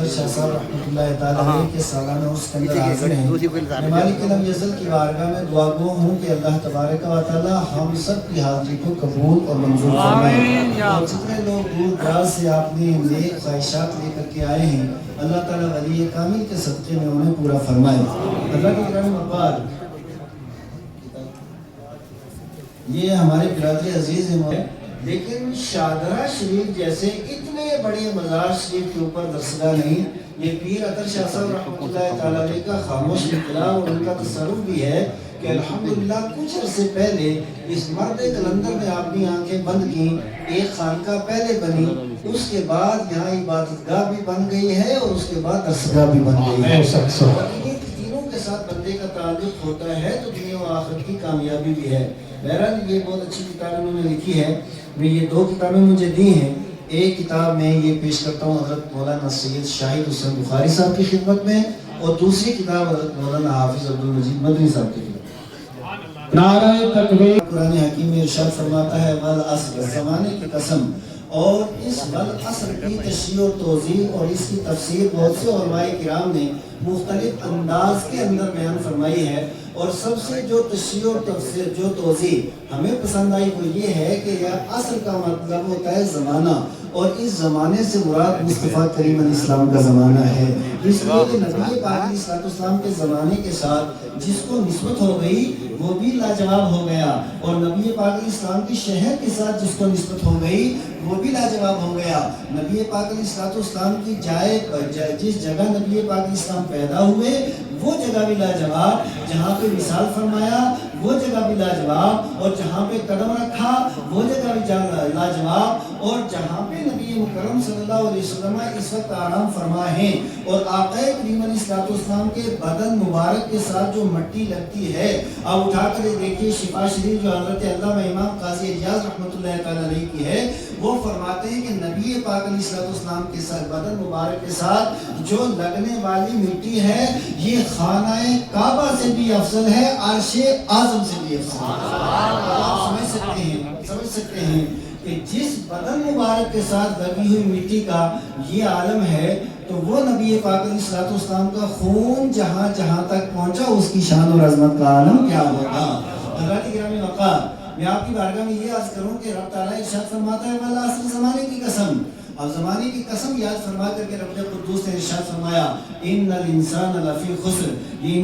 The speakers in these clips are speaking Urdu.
اختر شاہ صاحب رحمۃ اللہ تعالیٰ علیہ کے سالانہ اس کے اندر حاضر ہیں۔ میں مالک لم یزل کی بارگاہ میں دعا گو ہوں کہ اللہ تبارک و تعالیٰ ہم سب کی حاضری کو قبول اور منظور فرمائے، اور جتنے لوگ دور دراز سے آپ نے نیک خواہشات لے کر کے آئے ہیں اللہ تعالیٰ ولی کامل کے صدقے میں انہیں پورا فرمائے۔ اللہ کے کرم اقبال یہ ہمارے برادری عزیز ہیں، لیکن شادرہ شریف جیسے اتنے بڑے مزار شریف کے اوپر درسگاہ نہیں۔ یہ پیر اختر شاہ صاحب رحمۃ اللہ تعالیٰ علیہ کا خاموش انقلاب اور ان کا تصرف بھی ہے کہ الحمدللہ کچھ عرصے پہلے اس مرد کلندر نے اپنی آنکھیں بند کی، ایک خانقاہ پہلے بنی، اس کے بعد یہاں عبادت گاہ بھی بن گئی ہے اور اس کے بعد درسگاہ بھی بن گئی ہے۔ یہ تینوں کے ساتھ بندے کا تعلق ہوتا ہے تو دنیا و آخرت کی کامیابی بھی ہے۔ بہرحال یہ بہت اچھی کتاب انہوں نے لکھی ہے۔ میں یہ دو کتابیں مجھے دی ہیں، ایک کتاب میں یہ پیش کرتا ہوں حضرت مولانا سید شاہد حسین بخاری صاحب کی خدمت میں، اور دوسری کتاب حضرت مولانا حافظ عبدالمجید مدنی صاحب کی خدمت۔ نعرہ تکبیر۔ قرآن حکیم میں ارشاد فرماتا ہے والعصر، زمانے کی قسم، اور اس والعصر کی تشریح و توضیح اور اس کی تفسیر بہت سے علماء کرام نے مختلف انداز کے اندر بیان فرمائی ہے، اور سب سے جو تشریح اور تفسیر جو توضیح ہمیں پسند آئی وہ یہ ہے کہ یہ عصر کا مطلب ہوتا ہے زمانہ، اور اس زمانے سے مراد مصطفیٰ کریم علیہ السلام کا زمانہ ہے، اس لیے کہ نبی پاک علیہ السلام کے زمانے کے ساتھ جس کو نسبت ہو گئی وہ بھی لاجواب ہو گیا، اور نبی پاک علیہ السلام کی شہر کے ساتھ جس کو نسبت ہو گئی وہ بھی لاجواب ہو گیا۔ نبی پاک علیہ السلام کی جس جگہ نبی پاک علیہ السلام پیدا ہوئے وہ جگہ بھی لاجواب، جہاں پہ وصال فرمایا وہ جگہ بھی لاجواب، اور جہاں پہ قدم رکھا وہ جگہ بھی لاجواب، اور جہاں پہ نبی مکرم صلی اللہ علیہ وسلم اس وقت آرام فرما ہیں، اور آقا کریم علیہ السلام کے بدن مبارک کے ساتھ جو مٹی لگتی ہے، آپ اٹھا کر دیکھیے شفا شریف جو حضرت علامہ امام قاضی اعجاز رحمۃ اللہ تعالیٰ علیہ کی ہے، وہ فرماتے ہیں کہ نبی پاک علیہ السلام کے ساتھ بدن مبارک کے ساتھ جو لگنے والی مٹی ہے یہ خانہ کعبہ سے بھی افضل ہے، عرش اعظم سے بھی افضل ہے۔ آپ سمجھ سکتے ہیں کہ جس بدن مبارک کے ساتھ لگی ہوئی مٹی کا یہ عالم ہے، تو وہ نبی پاک علیہ السلام کا خون جہاں جہاں تک پہنچا اس کی شان اور عظمت کا عالم کیا ہوگا۔ حضرات گرامی وقار، میں آپ کی بارگاہ میں یہ عرض کروں کہ رب تعالیٰ ارشاد فرماتا ہے والعصر، زمانے کی قسم۔ اب زمانے کی قسم یاد فرما کر کے رب قدوس نے ارشاد فرمایا ان الانسان لفی خسر، یہ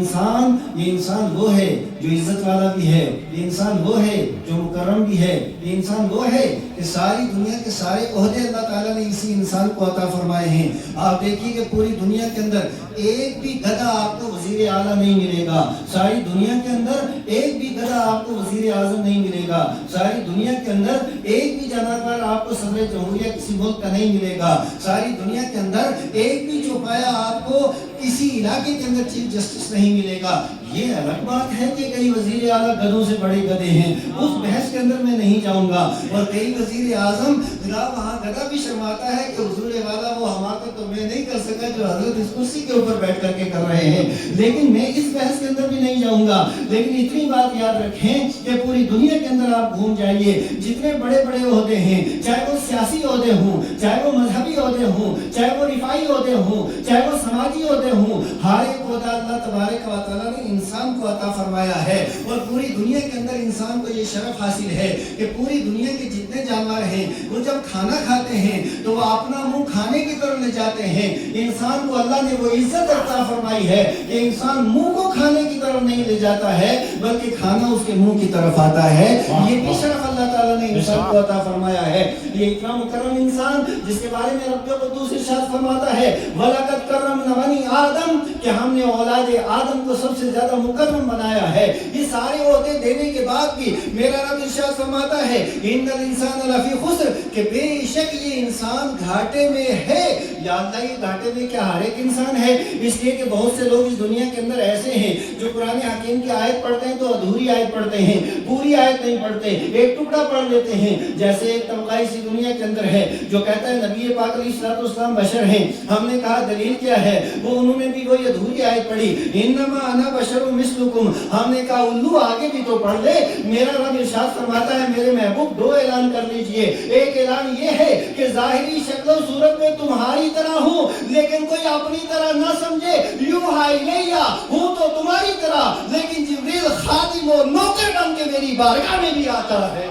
انسان وہ ہے جو عزت والا بھی ہے، یہ انسان وہ ہے جو مکرم بھی ہے، یہ انسان وہ ہے کہ ساری دنیا کے سارے عہدے اللہ تعالیٰ نے اسی انسان کو عطا فرمائے ہیں۔ آپ دیکھیے کہ پوری دنیا کے اندر ایک بھی گدھا آپ کو وزیر اعلیٰ نہیں ملے گا، ساری دنیا کے اندر ایک بھی گدھا آپ کو وزیر اعظم نہیں ملے گا، ساری دنیا کے اندر ایک بھی جنرل آپ کو صدر جمہوریہ کسی ملک کا نہیں ملے گا، ساری دنیا کے اندر ایک بھی چوپایا آپ کو کسی علاقے کے اندر چیف جسٹس نہیں ملے گا۔ یہ الگ بات ہے کہ کئی وزیر اعلیٰ گدھوں سے بڑے گدھے ہیں، اس بحث کے اندر میں نہیں جاؤں گا، اور کئی وزیر اعظم وہاں گدھا بھی شرماتا ہے کہ حضور والا وہ حماقت تو میں نہیں کر سکا جو حضرت اس کرسی کے اوپر بیٹھ کر کے کر رہے ہیں، لیکن میں اس بحث کے اندر بھی نہیں جاؤں گا۔ لیکن اتنی بات یاد رکھیں کہ پوری دنیا کے اندر آپ گھوم جائیے، جتنے بڑے بڑے عہدے ہیں، چاہے وہ سیاسی عہدے ہوں، چاہے وہ مذہبی عہدے ہوں، چاہے وہ رفائی عہدے ہوں، چاہے وہ سماجی عہدے ہوں، ہر ایک عہدہ اللہ تبارک و تعالیٰ نے انسان کو عطا فرمایا ہے، اور پوری دنیا کے اندر انسان کو یہ شرف حاصل ہے کہ پوری دنیا کے جتنے جانور ہیں وہ جب کھانا کھاتے ہیں تو وہ اپنا منہ کھانے کی طرف لے جاتے ہیں۔ انسان کو اللہ نے وہ عزت عطا فرمائی ہے کہ انسان منہ کو کھانے کی طرف نہیں لے جاتا ہے بلکہ کھانا اس کے منہ کی طرف آتا ہے۔ یہ بھی شرف اللہ تعالیٰ نے انسان کو عطا فرمایا ہے۔ یہ اتنا مکرم انسان جس کے بارے میں رب قدوس ارشاد فرماتا ہے وَلَقَدْ كَرَّمْنَا بَنِي آدم، کہ ہم نے اولاد آدم کو سب سے زیادہ مکرم بنایا ہے۔ یہ سارے عہدے دینے کے بعد بھی میرا رب ارشاد فرماتا ہے ان الانسان لفی خسر، کہ بے شک یہ انسان گھاٹے میں ہے۔ یا اللہ یہ گھاٹے میں کیا ہر ایک انسان ہے؟ اس لیے کہ بہت سے لوگ اس دنیا کے اندر ایسے ہیں جو قرآن حکیم کی آیت پڑھتے ہیں تو ادھوری آیت پڑھتے ہیں، پوری آیت نہیں پڑھتے، ایک ٹکڑا پڑھ لیتے ہیں۔ جیسے ایک طبقہ اسی دنیا کے اندر ہے جو کہتا ہے نبی پاک علیہ السلام بشر ہیں۔ ہم نے کہا دلیل کیا ہے؟ ہے وہ انہوں نے بھی وہی ادھوری آیت پڑھی انما انا بشر مثلکم. ہم نے کہا الو آگے بھی تو پڑھ لے. میرا رب ارشاد فرماتا ہے میرے محبوب دو اعلان کر لیجئے. ایک اعلان یہ ہے کہ ظاہری شکل و صورت میں تمہاری طرح ہوں لیکن کوئی اپنی طرح نہ سمجھے. یوحا الیہ ہوں تو تمہاری طرح لیکن جبریل خادم و نوکر بن کے میری بارگاہ میں بھی آتا ہے.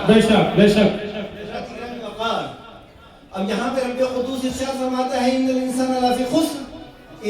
بے شک بے شک. اب یہاں پہ رب قدوس ارشاد فرماتا ہے ان الانسان لفی خسر.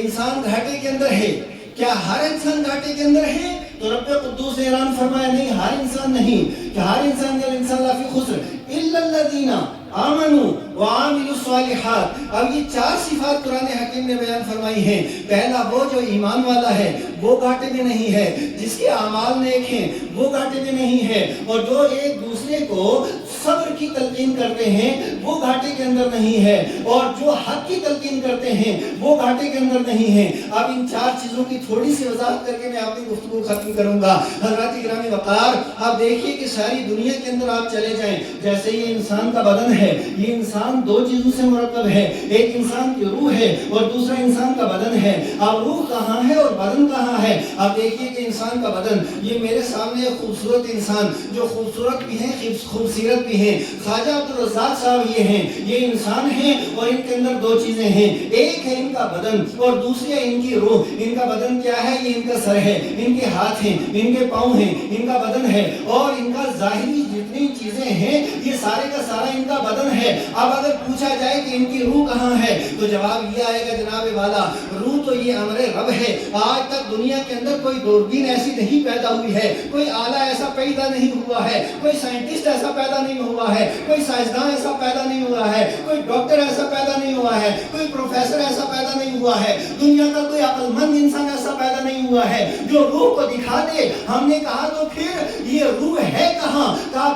انسان گھاٹے کے اندر ہے. کیا ہر انسان گھاٹے کے اندر ہے؟ تو رب قدوس نے اعلان فرمایا نہیں ہر انسان نہیں کہ ہر انسان الانسان لفی خسر الا الذین آمنوا وعاملوا الصالحات. اب یہ چار صفات قرآن حکیم نے بیان فرمائی ہیں. پہلا وہ جو ایمان والا ہے وہ گھاٹے میں نہیں ہے. جس کے اعمال نیک ہیں وہ گھاٹے میں نہیں ہے. اور جو ایک دوسرے کو صبر کی تلقین کرتے ہیں وہ گھاٹے کے اندر نہیں ہے. اور جو حق کی تلقین کرتے ہیں وہ گھاٹے کے اندر نہیں ہے. اب ان چار چیزوں کی تھوڑی سی وضاحت کر کے میں اپنی گفتگو ختم کروں گا. حضرات گرامی وقار آپ دیکھیے کہ ساری دنیا کے اندر آپ چلے جائیں جیسے یہ انسان کا بدن ہے یہ انسان دو چیزوں سے مرکب ہے. ایک انسان کی روح ہے اور دوسرا انسان کا بدن ہے. اب روح کہاں ہے اور بدن کہاں ہے؟ آپ دیکھیے کہ انسان کا بدن یہ میرے سامنے ایک خوبصورت انسان جو خوبصورت بھی ہیں خوبصورت بھی ہیں. خواجہ عبدالرزاق صاحب یہ ہیں یہ انسان ہیں اور ان کے اندر دو چیزیں ہیں. ایک ہے ان کا بدن اور دوسری ہے ان کی روح. ان کا بدن کیا ہے؟ یہ ان کا سر ہے ان کے ہاتھ ہیں ان کے پاؤں ہیں ان کا بدن ہے اور ان کا ظاہری جتنی چیزیں ہیں یہ سارے کا سارا ان کا بدن ہے. اب اگر پوچھا جائے کہ ان کی روح کہاں ہے تو جواب یہ آئے گا جناب والا روح تو یہ امر رب ہے. آج تک دنیا کے اندر کوئی دوربین ایسی نہیں پیدا ہوئی ہے کوئی آلہ ایسا پیدا نہیں ہوا ہے کوئی سائنٹسٹ ایسا پیدا نہیں ہوا ہے کوئی سائنسدان ایسا پیدا نہیں ہوا ہے کوئی ڈاکٹر ایسا پیدا نہیں ہوا ہے کوئی پروفیسر ایسا پیدا نہیں ہوا ہے دنیا کا کوئی عقل مند انسان ایسا پیدا نہیں ہوا ہے جو روح کو دکھا دے. ہم نے کہا تو پھر یہ روح ہے کہاں؟ کہا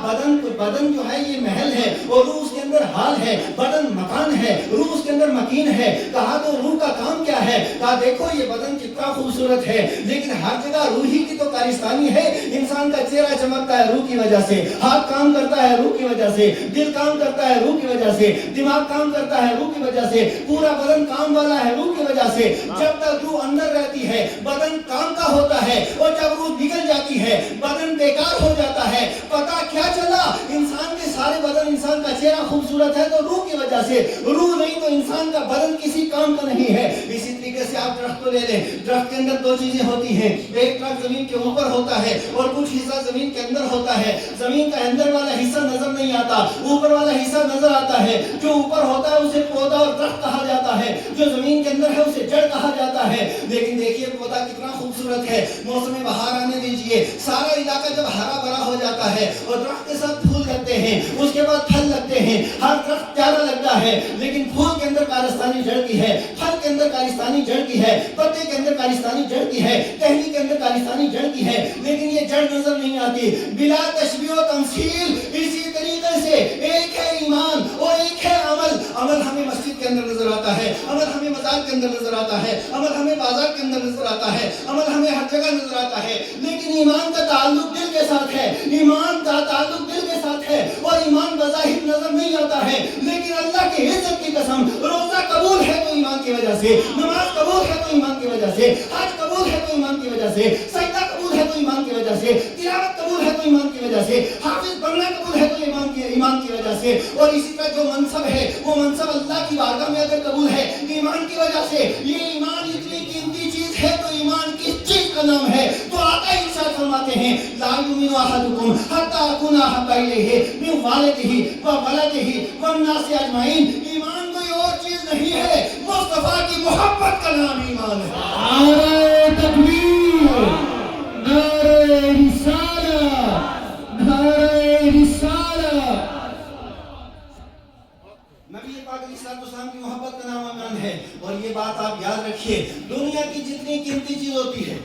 بدن جو ہے یہ محل ہے اور روح اس کے اندر حال ہے. بدن مکان ہے روح اس کے اندر مکین ہے. کہا تو روح کا کام کیا ہے؟ کہا دیکھو یہ بدن کتنا خوبصورت ہے لیکن ہر جگہ روحی کی تو کارستانی ہے. انسان کا چہرہ چمکتا ہے روح کی وجہ سے ہاتھ کام کرتا ہے روح کی وجہ سے دل کام کرتا ہے روح کی وجہ سے دماغ کام کرتا ہے روح کی وجہ سے پورا بدن کام والا ہے روح کی وجہ سے. جب تک روح اندر رہتی ہے بدن کام کا ہوتا ہے اور جب روح نکل جاتی ہے بدن بیکار ہو جاتا ہے. پتا کیا چلا انسان کے سارے بدن انسان کا چہرہ خوبصورت ہے تو روح کی وجہ سے روح نہیں تو انسان کا بدن کسی کام کا نہیں ہے. اسی طریقے سے آپ درخت کو لے لیں درخت کے اندر دو چیزیں ہوتی ہیں. ایک درخت زمین کے اوپر ہوتا ہے اور کچھ حصہ زمین کے اندر ہوتا ہے. زمین کا اندر والا حصہ نظر نہیں آتا اوپر والا حصہ نظر آتا ہے. جو اوپر ہوتا ہے اسے پودا اور درخت کہا جاتا ہے جو زمین کے اندر ہے اسے جڑ کہا جاتا ہے. لیکن دیکھیے پودا کتنا خوبصورت ہے. موسم بہار آنے دیجئے سارا علاقہ جب ہرا بھرا ہو جاتا ہے اور درخت کے ساتھ پھول لگتے ہیں اس کے بعد پھل لگتے ہیں ہر درخت پیارا لگتا ہے لیکن پھول کے اندر کارستانی جڑ کی ہے پھل کے اندر کارستانی جڑ کی ہے پتے کے اندر کارستانی جڑ کی ہے ٹہنی کے اندر کارستانی جڑ کی ہے لیکن یہ جڑ نظر نہیں آتی. بلا تشبیہ و تمثیل اسی طریقے سے ایک ہے ایمان اور ایک ہے عمل. عمل ہمیں مسجد کے اندر نظر آتا ہے عمل ہمیں مزار کے اندر نظر آتا ہے عمل ہمیں بازار کے اندر نظر آتا ہے عمل ہمیں ہر جگہ نظر آتا ہے لیکن ایمان کا تعلق دل کے ساتھ ہے. ایمان کا تعلق دل کے ساتھ ہے اور ایمان بظاہر نظر نہیں آتا ہے لیکن اللہ کی عزت کی قسم روزہ قبول ہے تو ایمان کی وجہ سے نماز قبول ہے تو ایمان کی وجہ سے حج قبول ہے تو ایمان کی وجہ سے سجدہ قبول ہے تو ایمان کی وجہ سے تلاوت قبول ہے تو ایمان کی وجہ سے حافظ بننا قبول ہے تو ایمان کی وجہ سے. اور اسی طرح جو منصب ہے وہ منصب اللہ کی بارگاہ میں اگر قبول ہے ایمان کی وجہ سے. یہ ایمان اتنی قیمتی چیز ہے تو ایمان کس چیز کا نام ہے؟ تو آقا ارشاد فرماتے ہیں لا یؤمن احدکم حتی اکون احب الیہ من والدہ وولدہ والناس اجمعین. ایمان کوئی اور چیز نہیں ہے مصطفیٰ کی محبت کا نام ایمان ہے. نعرہ تکبیر نعرہ رسالہ نعرہ رسالہ. نبی پاک علیہ السلام کی محبت کا نام ایمان ہے. اور یہ بات آپ یاد رکھیے دنیا کی جتنی قیمتی چیز ہوتی ہے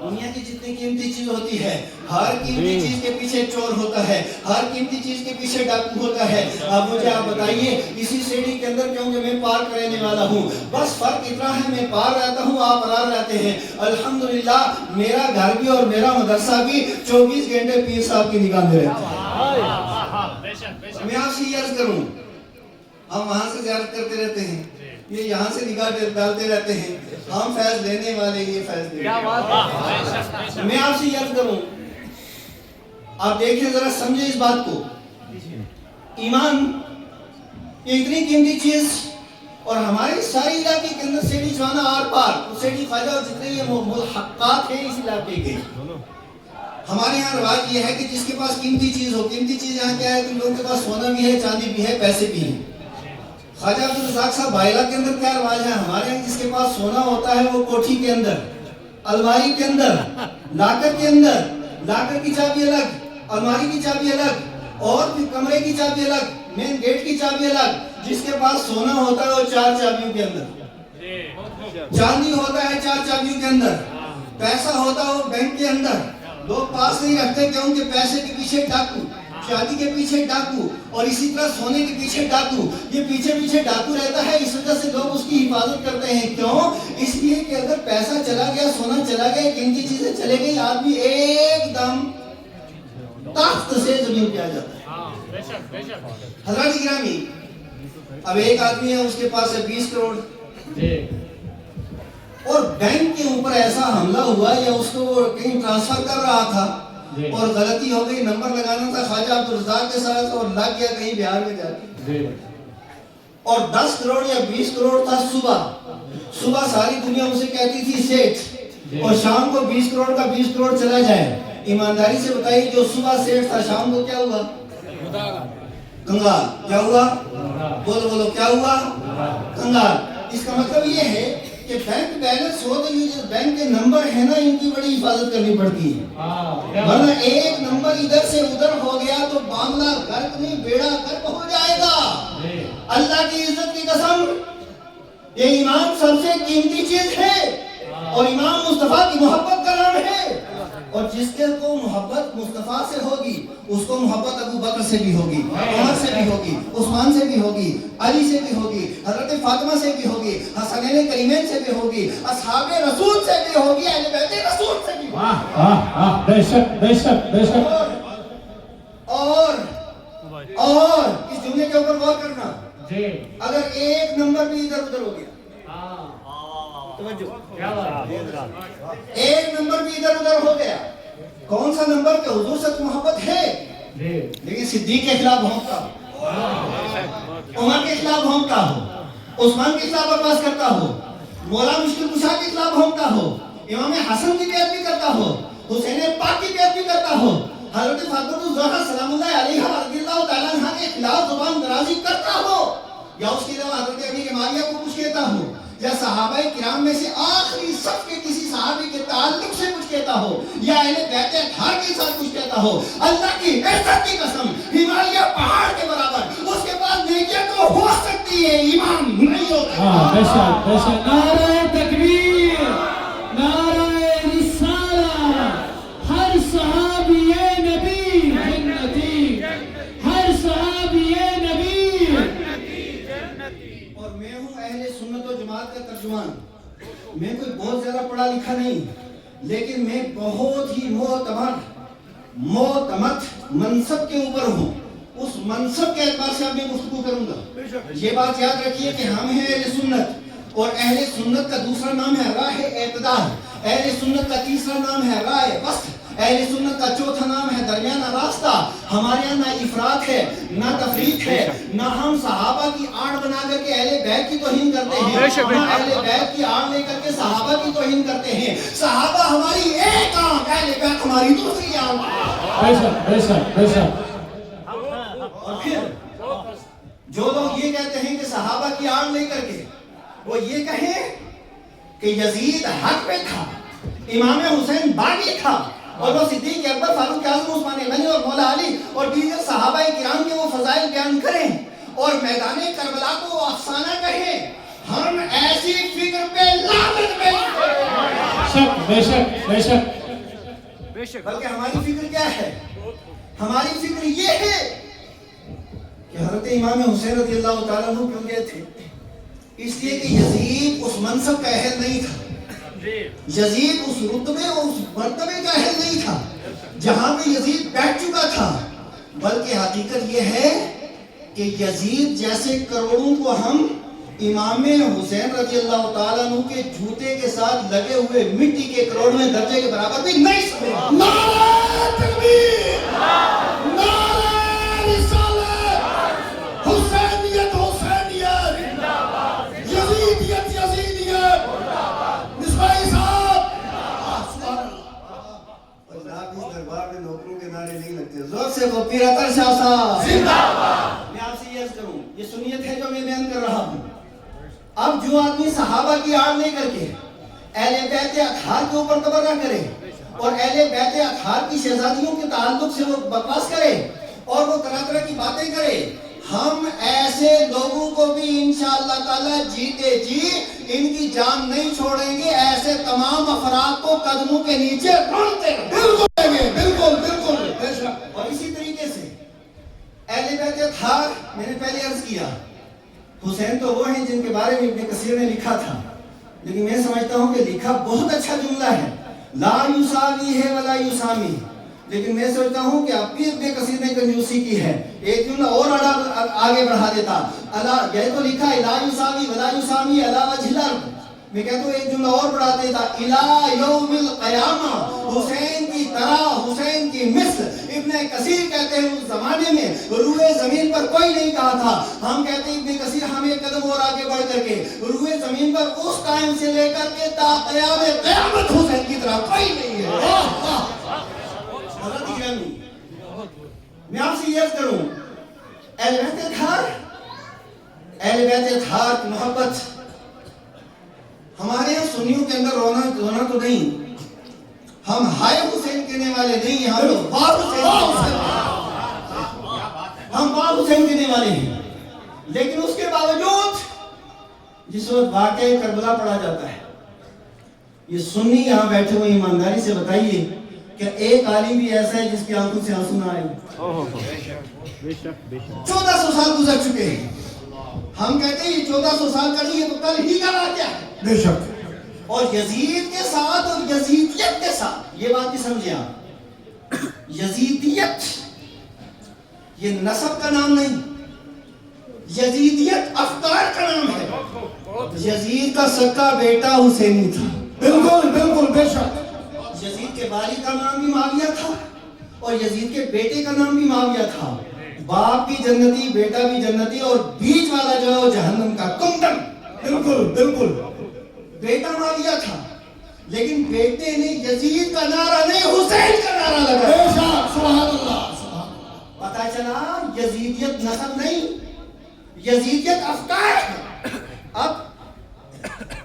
دنیا کی جتنی قیمتی چیز ہوتی ہے ہر قیمتی چیز کے پیچھے چور ہوتا ہے ہر قیمتی چیز کے پیچھے ڈاکو ہوتا ہے. اب مجھے آپ بتائیے اسی سیڑھی کے اندر کیونکہ میں پارک رہنے والا ہوں بس فرق اتنا ہے میں پار رہتا ہوں آپ پرار رہتے ہیں. الحمدللہ میرا گھر بھی اور میرا مدرسہ بھی 24 گھنٹے پیر صاحب کی نگاہ میں رہتا ہے. میں آپ سے یہ عرض کروں ہم وہاں سے زیارت کرتے رہتے ہیں یہ یہاں سے نگاہ ڈالتے رہتے ہیں، ہم فیض لینے والے یہ فیض لینے والے۔ میں آپ سے یاد کروں، آپ دیکھیں ذرا، سمجھیں اس بات کو، ایمان یہ اتنی قیمتی چیز، اور ہماری ساری علاقے کے اندر سیڑھی جوانا آر پار، سیڑھی خواجہ اور جتنے یہ محققات ہیں اس علاقے کے، ہمارے یہاں رواج یہ ہے کہ جس کے پاس قیمتی چیز ہو، قیمتی چیز یہاں کیا ہے کہ لوگوں کے پاس سونا بھی ہے، چاندی بھی ہے، پیسے بھی ہیں۔ خواجہ عبدالرزاق صاحب بائلہ کے اندر کیا رواج ہے؟ ہمارے یہاں جس کے پاس سونا ہوتا ہے وہ کوٹھی کے اندر، الماری کے اندر، لاکر کے اندر، لاکر کی چابی الگ، الماری کی چابی الگ، اور پھر کمرے کی چابی الگ، مین گیٹ کی چابی الگ۔ جس کے پاس سونا ہوتا ہے وہ 4 چابیوں کے اندر، چاندی ہوتا ہے 4 چابیوں کے اندر، پیسہ ہوتا ہے وہ بینک کے اندر۔ لوگ پاس نہیں رکھتے کیونکہ پیسے کے پیچھے ڈاکو، چاندی کے پیچھے ڈاکو، اور اسی طرح سونے کے پیچھے ڈاکو، یہ پیچھے پیچھے ڈاکو رہتا ہے۔ اس وجہ سے لوگ اس کی حفاظت کرتے ہیں۔ کیوں؟ اس لیے کہ اگر پیسہ چلا گیا، سونا چلا گیا، قیمتی چیزیں چلے گئی، آدمی ایک دم تخت سے زمین پہ آ جاتا ہے۔ حضرات گرامی، اب ایک آدمی ہے، اس کے پاس ہے 20 کروڑ، اور بینک کے اوپر ایسا حملہ ہوا یا اس کو وہ کہیں ٹرانسفر کر رہا تھا اور غلطی ہو گئی، نمبر لگانا تھا خواجہ عبدالرزاق کے ساتھ اور لگ گیا کہیں بہار میں جا کے، اور 10 کروڑ یا 20 کروڑ تھا۔ صبح ساری دنیا اسے کہتی تھی سیٹھ، اور شام کو 20 کروڑ کا 20 کروڑ چلا جائے۔ ایمانداری سے بتائیے، جو صبح سیٹھ تھا شام کو کیا ہوا؟ کنگال۔ کیا ہوا؟ بولو کیا ہوا؟ کنگال۔ اس کا مطلب یہ ہے کہ بینک بیلنس ہو تو یہ جو بینک کے نمبر ہے نا، ان کی بڑی حفاظت کرنی پڑتی ہے، ورنہ ایک نمبر ادھر سے ادھر ہو گیا تو معاملہ غرق نہیں، بیڑا غرق ہو جائے گا۔ اللہ کی عزت کی قسم، یہ ایمان سب سے قیمتی چیز ہے، اور امام مصطفیٰ کی محبت کا نام ہے، اور جس کے کو محبت مصطفیٰ سے ہوگی اس کو محبت ابو بکر سے بھی ہوگی، عمر سے بھی ہوگی، عثمان سے بھی ہوگی، علی سے بھی ہوگی، حضرت فاطمہ سے بھی ہوگی، حسنین کریمین سے بھی ہوگی، اصحاب رسول سے بھی ہوگی، اہل بیت رسول سے بھی ہوگی۔ بے شک بے شک بے شک۔ اور اس جملے کے اوپر غور کرنا، اگر ایک نمبر بھی ادھر ادھر ہو گیا، ایک نمبر بھی ادھر ادھر ہو گیا، کون سا نمبر کہ حضور سے تو محبت ہے، لیکن صدیق کے خلاف بھونکتا ہو، عمر کے خلاف بھونکتا ہو، عثمان کے خلاف بکواس کرتا ہو، مولا مشکل کشا کے خلاف بھونکتا ہو، امام حسن کی بیعت بھی کرتا ہو، حسین پاک کی بیعت بھی کرتا ہو، حضرت فاطمہ الزہرا سلام اللہ علیہا رضی اللہ تعالیٰ عنہ کے خلاف زبان درازی کرتا ہو، یا اس کے علاوہ حضرت ابی معاویہ کو کچھ کہتا ہو، یا صحابہ کرام میں سے آخری صف کے کسی صحابی کے تعلق سے کچھ کہتا ہو، یا اہل بیت اطہار کے ساتھ کچھ کہتا ہو، اللہ کی عزت کی قسم، ہمالیہ پہاڑ کے برابر اس کے پاس نیکیاں تو ہو سکتی ہے، ایمان نہیں ہوتا۔ بے شک بے شک۔ نعرہ تکبیر، نعرہ رسالہ، ہر صحابی نبی جنتی، ہر صحابی نبی۔ اور میں ہوں اہل سنت و جماعت کا ترجمان، میں کوئی بہت زیادہ پڑھا لکھا نہیں، لیکن میں بہت ہی معتمد منصب کے اوپر ہوں، اس منصب کے اعتبار سے اب میں گفتگو کروں گا۔ یہ بات یاد رکھیے کہ ہم ہیں اہل سنت، اور اہل سنت کا دوسرا نام ہے راہ اعتدال، اہل سنت کا تیسرا نام ہے راہ وسط، اہل سنت کا چوتھا نام ہے درمیانہ راستہ۔ ہمارے یہاں نہ افراط ہے نہ تفریق ہے، نہ ہم صحابہ کی آڑ بنا کر کے اہل بیت کی توہین کرتے ہیں، نہ اہل بیت کی آڑ لے کر کے صحابہ کی توہین کرتے ہیں۔ صحابہ ہماری ایک آنکھ، اہل بیت ہماری دوسری آنکھ۔ بے شک بے شک بے شک۔ اور پھر جو لوگ یہ کہتے ہیں کہ صحابہ کی آڑ لے کر کے وہ یہ کہیں کہ یزید حق پہ تھا، امام حسین باغی تھا، اور وہ صدیق اکبر، فاروق اعظم، عثمان غنی اور مولا علی اور دیگر صحابہ کرام کے وہ فضائل بیان کریں اور میدان کربلا کو وہ افسانہ کہیں، ہم ایسی فکر پہ لعنت بے شک بے شک۔ بلکہ ہماری فکر کیا ہے؟ ہماری فکر یہ ہے کہ حضرت امام حسین رضی اللہ تعالیٰ عنہ کیوں گئے تھے؟ اس لیے کہ یزید اس منصب کا اہل نہیں تھا، یزید اس رتبے اور اس مرتبے کا اہل نہیں تھا جہاں پہ یزید بیٹھ چکا تھا، بلکہ حقیقت یہ ہے کہ یزید جیسے کروڑوں کو ہم امام حسین رضی اللہ تعالیٰ عنہ کے جوتے کے ساتھ لگے ہوئے مٹی کے کروڑویں درجے کے برابر بھی نہیں سمجھے. نعرہ تکبیر، نعرہ رسالت، حسینیت حسینیت، یزیدیت یزیدیت، مصباحی صاحب. اور جناب اس دربار میں نوکروں کے نعرے نہیں لگتے. زور سے وہ پیر اطہر شاہ صاحب زندہ باد. میں آپ سے یہ عرض کروں، یہ سنیت ہے جو میں بیان کر رہا ہوں. اب جو آدمی صحابہ کی آڑ لے کر کے اہل بیت اطہار کے اوپر تبرہ کرے اور اہل بیت اطہار کی شہزادیوں کے تعلق سے وہ بکواس کرے اور وہ طرح طرح کی باتیں کرے، ہم ایسے لوگوں کو بھی انشاءاللہ تعالی جیتے جی ان کی جان نہیں چھوڑیں گے. ایسے تمام افراد کو قدموں کے نیچے رونتے رہیں. بالکل بالکل بے شک. اور اسی طریقے سے اہل بیت اطہار، میں نے پہلے عرض کیا حسین تو وہ ہیں جن کے بارے میں ابن کثیر نے لکھا تھا، لیکن میں سمجھتا ہوں کہ لکھا بہت اچھا جملہ ہے، لا یساوی ہے ولا یسامی، لیکن میں سمجھتا ہوں کہ اب بھی ابن کثیر نے کنجوسی کی ہے. ایک جملہ اور آگے بڑھا دیتا، یہ تو لکھا ہے لا یساوی ولا یسامی علی وجہ الارض، میں کہتا ہوں ایک جملہ اور بڑھا دیتا، الی یوم القیامہ، حسین کی طرح حسین کی مثل. ابن کثیر کہتے ہیں اس زمانے میں روئے زمین پر کوئی نہیں کہا تھا. ہم کہتے ہیں ابن کثیر ہم ایک قدم اور آگے بڑھ کر کے روئے زمین پر اس ٹائم سے لے کر کے تا قیام قیامت حسین کی طرح کوئی نہیں ہے. حضرت گرامی، میں آپ سے یہ عرض کروں، اہل بیت اطہار، اہل بیت اطہار کی محبت ہمارے یہاں سنیوں کے اندر رونا تو نہیں، ہم ہائے حسین کہنے والے نہیں ہیں، ہم لوگ واہ حسین، ہم واہ حسین کہنے والے ہیں. لیکن اس کے باوجود جس وقت واقعہ کربلا پڑھا جاتا ہے، یہ سنی یہاں بیٹھے ہوئے ایمانداری سے بتائیے کہ ایک عالم بھی ایسا ہے جس کی آنکھوں سے آنسو نہ آئے. 1400 سال گزر چکے ہیں، ہم کہتے ہیں یہ 1400 سال کا نہیں ہے تو کل ہی کا واقعہ ہے. بے شک. اور یزید کے ساتھ اور یزیدیت کے ساتھ یہ بات بھی سمجھیں آپ، یزیدیت یہ نسب کا نام نہیں، یزیدیت افکار کا نام ہے. یزید کا سکا بیٹا حسینی تھا. بالکل بالکل بے شک. یزید کے والد کا نام بھی معاویہ تھا اور یزید کے بیٹے کا نام بھی معاویہ تھا. باپ بھی جنتی، بیٹا بھی جنتی، اور بیچ والا جو ہے جہنم کا کمدن. بالکل بالکل. بیٹا معاویہ تھا لیکن بیٹے نے یزید کا نعرہ نہیں حسین کا نعرہ لگا. بے شک. سبحان اللہ. پتہ چلا یزیدیت نسب نہیں، یزیدیت افکار ہے. اب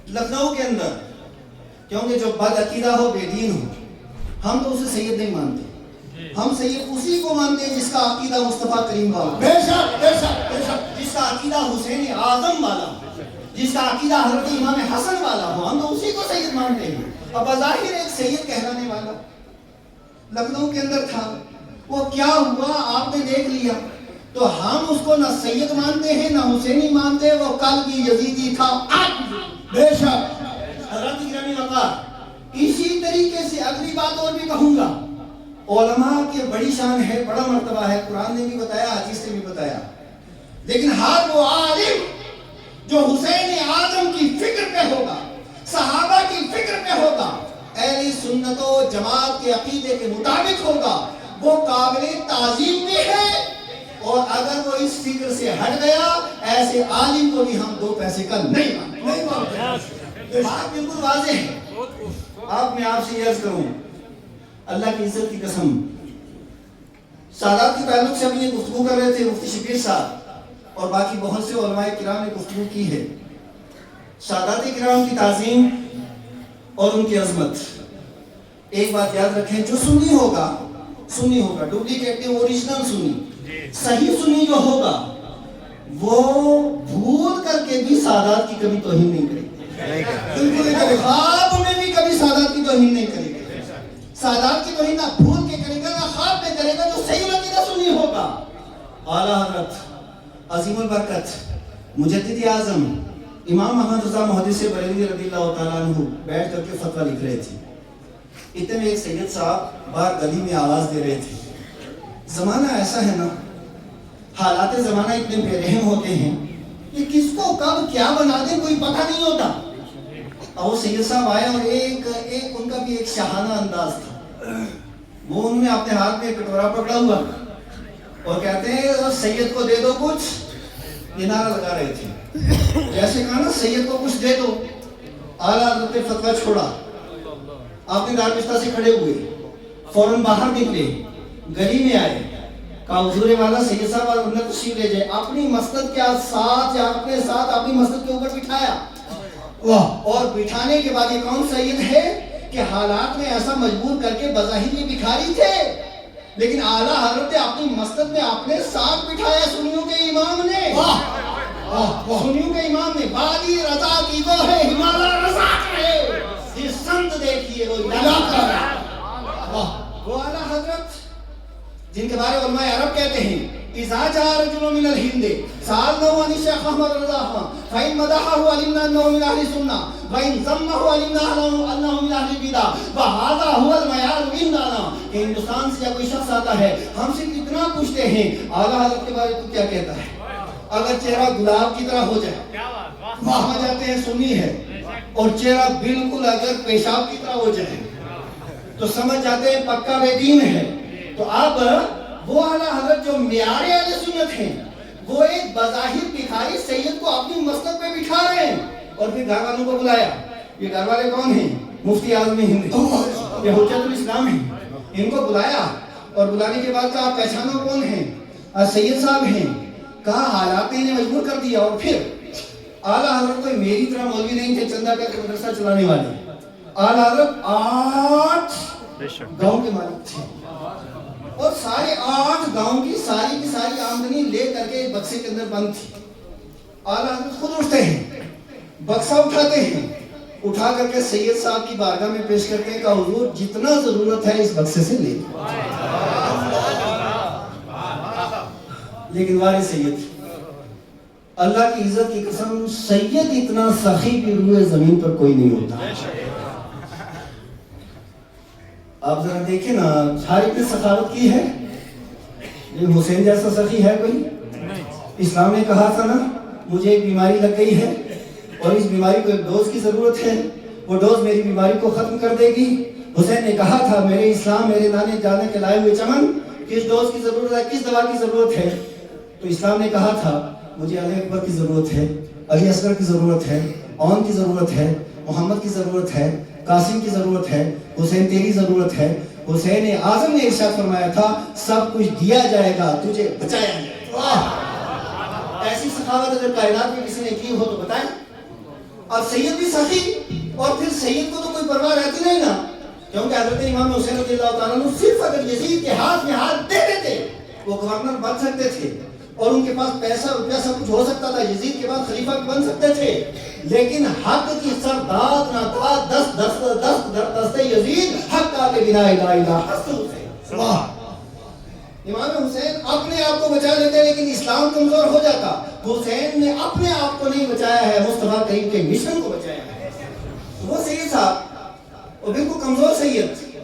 لکھنؤ کے اندر کیونکہ جو بد عقیدہ ہو، بے دین ہو، ہم تو اسے سید نہیں مانتے، ہم سید اسی کو مانتے ہیں جس کا عقیدہ مصطفیٰ کریم والا، بے شک بے شک بے شک. جس کا عقیدہ حسین اعظم والا، جس کا عقیدہ حضرت امام حسن والا ہو، ہم تو اسی کو سید مانتے ہیں. اب بظاہر ایک سید کہلانے والا لکھنؤ کے اندر تھا، وہ کیا ہوا آپ نے دیکھ لیا، تو ہم اس کو نہ سید مانتے ہیں نہ حسینی مانتے. وہ کل بھی یزیدی تھا، آج بے شک. حضرت گرامی وقار، اسی طریقے سے اگلی بات اور بھی کہوں گا، علماء کی بڑی شان ہے، بڑا مرتبہ ہے، قرآن نے بھی بتایا، حدیث نے بھی بتایا، لیکن ہر وہ عالم جو حسین اعظم کی فکر پہ ہوگا، صحابہ کی فکر پہ ہوگا، اہل سنت و جماعت کے عقیدے کے مطابق ہوگا، وہ قابل تعظیم بھی ہے. اور اگر وہ اس فکر سے ہٹ گیا، ایسے عالم کو بھی ہم 2 پیسے کا نہیں مانتے. بات بالکل واضح ہے. اب میں آپ سے یہ عرض کروں، اللہ کی عزت کی قسم، سادات کے تعلق سے ہم یہ گفتگو کر رہے تھے، مفتی شبیر صاحب اور باقی بہت سے علماء کرام نے گفتگو کی ہے. سادات کرام کی تعظیم اور ان کی عظمت، ایک بات یاد رکھیں، جو سنی ہوگا ڈپلیکیٹ نہیں، اوریجنل سنی، صحیح سنی جو ہوگا وہ بھول کر کے بھی سادات کی کبھی توہین نہیں کرے گا. بالکل خواب میں بھی کبھی سادات کی توہین نہیں کرے گا. سادات کی توہین نہ بھول کے کرے گا نہ خواب میں کرے گا، جو صحیح عقیدہ سنی ہوگا. اعلیٰ حضرت عظیم البرکت مجدد اعظم امام محمد رضا محدث بریلوی رضی اللہ تعالیٰ عنہ بیٹھ کر کے فتویٰ لکھ رہے تھے. اتنے میں ایک سید صاحب باہر گلی میں آواز دے رہے تھے. زمانہ ایسا ہے نا، حالات زمانہ اتنے بے رحم ہوتے ہیں، کہ کس کو کب کیا بنا دے کوئی پتہ نہیں ہوتا. اور وہ سید صاحب آئے اور ایک ان کا بھی ایک شاہانہ انداز تھا. وہ انہوں نے اپنے ہاتھ میں کٹورا پکڑا ہوا اور کہتے ہیں سید کو دے دو کچھ. یہ نعرہ لگا رہے تھے. جیسے کہا نا سید کو کچھ دے دو. اعلیٰ حضرت نے فتویٰ چھوڑا. آپ نے دارمستہ سے کھڑے ہوئے, فوراً باہر نکلے, گلی میں آئے, کہا حضور والا سید صاحب اور انہیں تشریف لے جائے. اپنی مسند کے ساتھ یا اپنے ساتھ اپنی مسند کے اوپر بٹھایا. اور بٹھانے کے بعد یہ کون سید ہے کہ حالات میں ایسا مجبور کر کے بظاہر یہ بھکاری تھے, لیکن اعلیٰ حضرت نے اپنی مسند میں اپنے ساتھ بٹھایا. سنیوں کے امام نے, سنیوں کے امام نے, وادی رضا کی وہ ہے ہمالا رضا ہے. یہ سنت دیکھیے وہ اعلیٰ حضرت جن کے بارے علماء عرب کہتے ہیں اذا جاء رجل من الهند سألناه عن الشيخ احمد رضا خان فإن مدحه علمنا انه من اهل السنة وإن ذمه علمنا انه من اهل البدع وهذا هو المعيار عندنا. کہ ہندوستان سے جب کوئی شخص آتا ہے ہم سے کتنا پوچھتے ہیں اعلیٰ حضرت کے بارے تو کیا کہتا ہے. اگر چہرہ گلاب کی طرح ہو جائے سمجھ جاتے ہیں سنی ہے, اور چہرہ بالکل اگر پیشاب کی طرح ہو جائے تو سمجھ جاتے ہیں پکا بے دین ہے. تو اب وہ اعلیٰ حضرت جو معیار اہل سنت ہیں وہ ایک بظاہر بھکاری سید کو اپنی مسند پہ بٹھا رہے ہیں. اور پھر گھر والوں کو بلایا. یہ گھر والے کون ہیں؟ مفتی اعظم ہند, یہ حجت الاسلام ہیں. ان کو بلایا اور بلانے کے بعد کہا پہچانو کون ہیں؟ سید صاحب ہیں. کہا حالات نے انہیں مجبور کر دیا. اور پھر اعلیٰ حضرت کوئی میری طرح مولوی نہیں تھے چندہ کر کے مدرسہ چلانے والے. اعلیٰ حضرت 8 گاؤں کے مالک تھے اور سارے 8 گاؤں کی ساری آمدنی لے کر کے بکسے کے اندر بند تھی. اعلیٰ حضرت خود اٹھتے ہیں, بکسہ اٹھاتے ہیں, اٹھا کر کے سید صاحب کی بارگاہ میں پیش کرتے ہیں کہ حضور جتنا ضرورت ہے اس بکسے سے لے. لیکن وارث سید, اللہ کی عزت کی قسم, سید اتنا سخی بھی روئے زمین پر کوئی نہیں ہوتا. آپ ذرا دیکھیں نا, ہر نے سخاوت کی ہے, لیکن حسین جیسا سخی ہے کوئی؟ اسلام نے کہا تھا نا مجھے ایک بیماری لگ گئی ہے اور اس بیماری کو ایک ڈوز کی ضرورت ہے, وہ ڈوز میری بیماری کو ختم کر دے گی. حسین نے کہا تھا میرے اسلام میرے نانے جانے کے لائے ہوئے چمن, کس ڈوز کی ضرورت ہے, کس دوا کی ضرورت ہے؟ تو اسلام نے کہا تھا مجھے علی اکبر کی ضرورت ہے, علی اصغر کی ضرورت ہے, اون کی ضرورت ہے, محمد کی ضرورت ہے, قاسم کی ضرورت ہے, حسین تیری ضرورت ہے. حسین اعظم نے ارشاد فرمایا تھا سب کچھ دیا جائے گا تجھے بچایا جائے گا. ایسی سخاوت اگر کائنات میں کسی نے کی ہو تو بتائیں. اب سید بھی سخی, اور پھر سید کو تو کوئی پرواہ رہتی نہیں نا, کیونکہ حضرت امام حسین رضی اللہ تعالیٰ عنہ صرف اگر یزید کے ہاتھ میں ہاتھ دے دیتے وہ گورنر بن سکتے تھے اور ان کے پاس پیسہ روپیہ سب کچھ ہو سکتا تھا, یزید کے بعد خلیفہ بھی بن سکتے تھے. لیکن حق کی سرداد نہ تھا, دست یزید حق کا کے بنا الہ الہ حسن. امام حسین اپنے آپ کو بچا لیتے لیکن اسلام کمزور ہو جاتا. حسین نے اپنے آپ کو نہیں بچایا ہے, مصطفیٰ کریم کے مشن کو بچایا ہے. وہ سید صاحب وہ بالکل کمزور سید,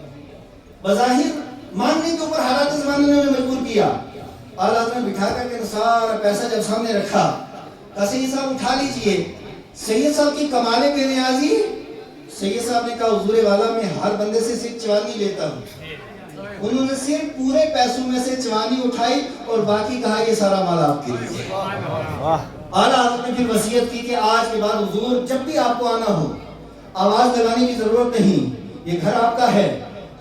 بظاہر ماننے کے اوپر حالات زمانے نے انہیں مجبور کیا. اعلیٰ حضرت نے بٹھا کر کے سارا پیسہ جب سامنے رکھا, کہا سید صاحب اٹھا لیجئے. سید صاحب کی کمال بے نیازی, سید صاحب نے کہا حضور والا میں ہر بندے سے صرف چوانی لیتا ہوں. انہوں نے صرف پورے پیسوں میں سے چوانی اٹھائی اور باقی کہا یہ سارا مال آپ کے لیے. اعلیٰ حضرت نے پھر وصیت کی کہ آج کے بعد حضور جب بھی آپ کو آنا ہو آواز لگانے کی ضرورت نہیں, یہ گھر آپ کا ہے.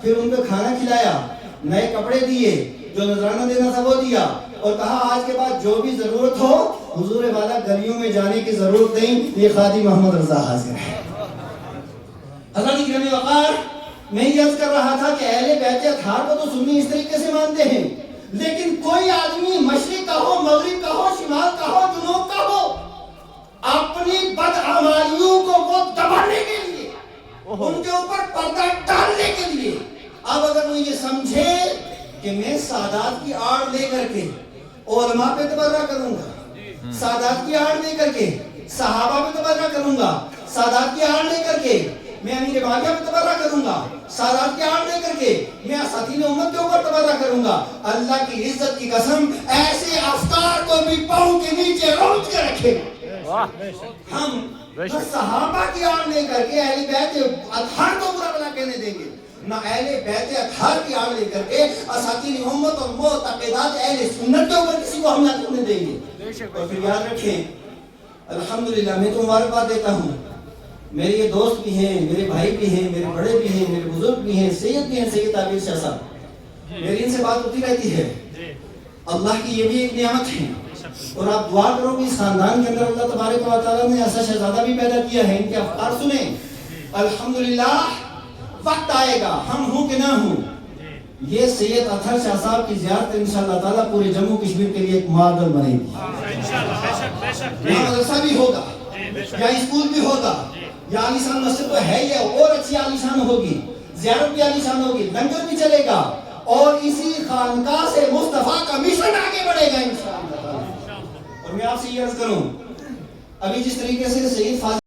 پھر ان کو کھانا کھلایا, نئے کپڑے دیے, جو نذرانہ دینا تھا وہ دیا, اور کہا آج کے بعد جو بھی ضرورت ہو حضور والا گلیوں میں جانے کی ضرورت نہیں, یہ خادم محمد رضا حاضر ہے. حضرت گرامی وقار, میں یہ عرض کر رہا تھا کہ اہل بیت اطہار کو تو سنی اس طریقے سے مانتے ہیں, لیکن کوئی آدمی مشرق کا ہو, مغرب کا ہو, شمال کا ہو, جنوب کا ہو, اپنی بدعمالیوں کو وہ دبانے کے لیے, ان کے اوپر پردہ ڈالنے کے لیے, اب اگر وہ یہ سمجھے کہ میں سادات کی آڑ لے کر کے علماء پہ تبرہ کروں گا, سادات کی آڑ لے کر کے صحابہ پہ تبرہ کروں گا, سادات کی آڑ لے کر کے میں امیر معاویہ پہ تبرہ کروں گا, سادات کی آڑ لے کر کے میں اساطین امت کے اوپر تبرہ کروں گا, اللہ کی عزت کی قسم ایسے افکار کو بھی پاؤں کے نیچے روچ کے رکھے گا. ہم نہ صحابہ کی آڑ لے کر کے اہل بیت اطہار کو برا بلا کہنے دیں گے، نہ اہل بیت اطہار کی آڑ لے کر کے اساطین امت اور معتقدات اہل سنت کے اوپر کسی کو حملہ کرنے دیں گے۔ اور پھر یاد رکھیں، الحمدللہ میں تو مبارکباد دیتا ہوں، میرے یہ دوست بھی ہیں، میرے بھائی بھی ہیں، میرے بڑے بھی ہیں، میرے بزرگ بھی ہیں، سید بھی ہیں، سید عابد شاہ صاحب، میری ان سے بات ہوتی رہتی ہے۔ اللہ کی یہ بھی ایک نعمت ہے، اور آپ دعا کرو کہ اس خاندان کے اندر اللہ تبارک و تعالیٰ نے ایسا شہزادہ بھی پیدا کیا ہے، ان کے افکار سنیں۔ الحمدللہ وقت آئے گا، ہم ہوں کہ نہ ہوں، یہ سید اطہر شاہ صاحب کی زیارت انشاءاللہ تعالیٰ پورے جموں کشمیر کے لیے ایک ماڈل بنے گی۔ یہاں مدرسہ بھی ہوگا، یا اسکول بھی ہوگا، یا عالیشان مسجد تو ہے، یہ اور اچھی عالیشان ہوگی، زیارت بھی عالیشان ہوگی، لنگر بھی چلے گا، اور اسی خانقاہ سے مصطفیٰ کا مشن آگے بڑھے گا انشاءاللہ۔ اور میں آپ سے یہ عرض کروں، ابھی جس طریقے سے سید فاضل